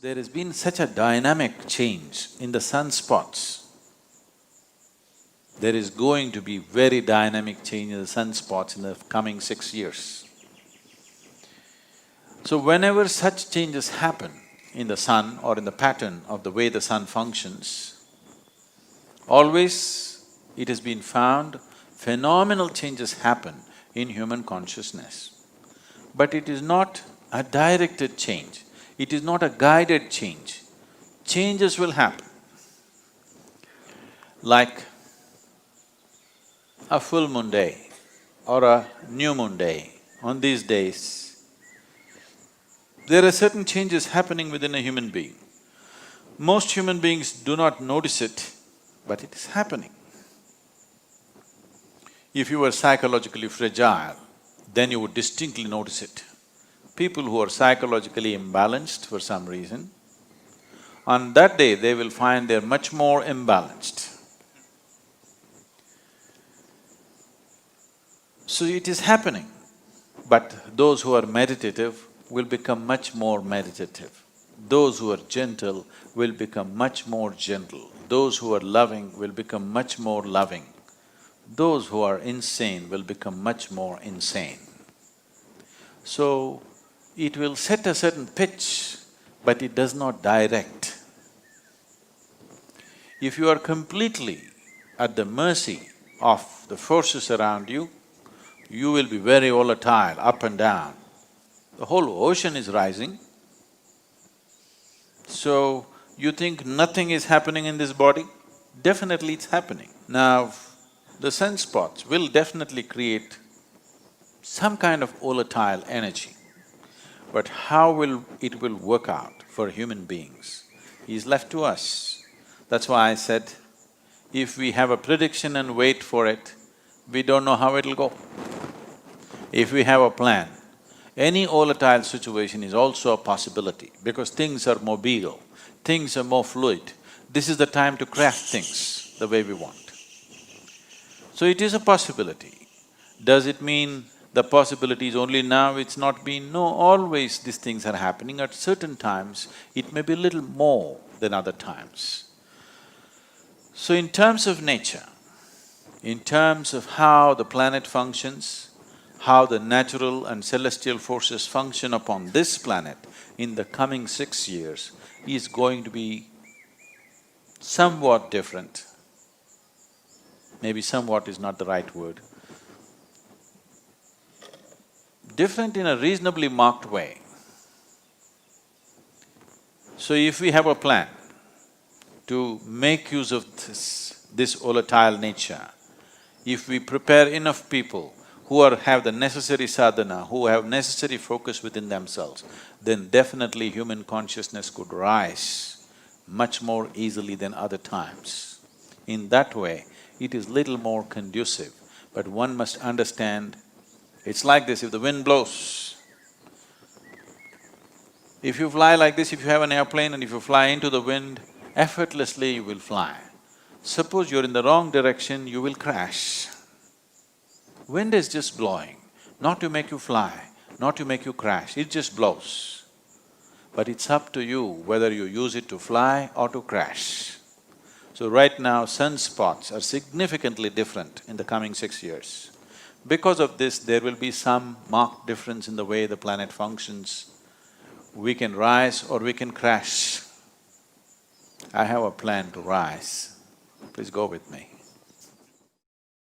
There has been such a dynamic change in the sunspots. There is going to be very dynamic change in the sunspots in the coming 6 years. So whenever such changes happen in the sun or in the pattern of the way the sun functions, always it has been found phenomenal changes happen in human consciousness. But it is not a directed change, it is not a guided change. Changes will happen. Like a full moon day or a new moon day, on these days, there are certain changes happening within a human being. Most human beings do not notice it, but it is happening. If you were psychologically fragile, then you would distinctly notice it. People who are psychologically imbalanced for some reason, on that day they will find they're much more imbalanced. So it is happening, but those who are meditative will become much more meditative. Those who are gentle will become much more gentle. Those who are loving will become much more loving. Those who are insane will become much more insane. So, it will set a certain pitch, but it does not direct. If you are completely at the mercy of the forces around you, you will be very volatile, up and down. The whole ocean is rising. So, you think nothing is happening in this body? Definitely it's happening. Now, the sunspots will definitely create some kind of volatile energy. But how it will work out for human beings is left to us. That's why I said, if we have a prediction and wait for it, we don't know how it'll go. If we have a plan, any volatile situation is also a possibility because things are mobile, things are more fluid. This is the time to craft things the way we want. So it is a possibility. Does it mean the possibility is only now, it's not been? No, always these things are happening. At certain times, it may be a little more than other times. So in terms of nature, in terms of how the planet functions, how the natural and celestial forces function upon this planet in the coming 6 years is going to be somewhat different. Maybe somewhat is not the right word. Different in a reasonably marked way. So if we have a plan to make use of this volatile nature, if we prepare enough people who have the necessary sadhana, who have necessary focus within themselves, then definitely human consciousness could rise much more easily than other times. In that way, it is little more conducive, but one must understand, it's like this, if the wind blows, if you fly like this, if you have an airplane and if you fly into the wind, effortlessly you will fly. Suppose you're in the wrong direction, you will crash. Wind is just blowing, not to make you fly, not to make you crash, it just blows. But it's up to you whether you use it to fly or to crash. So right now, sunspots are significantly different in the coming 6 years. Because of this, there will be some marked difference in the way the planet functions. We can rise or we can crash. I have a plan to rise. Please go with me.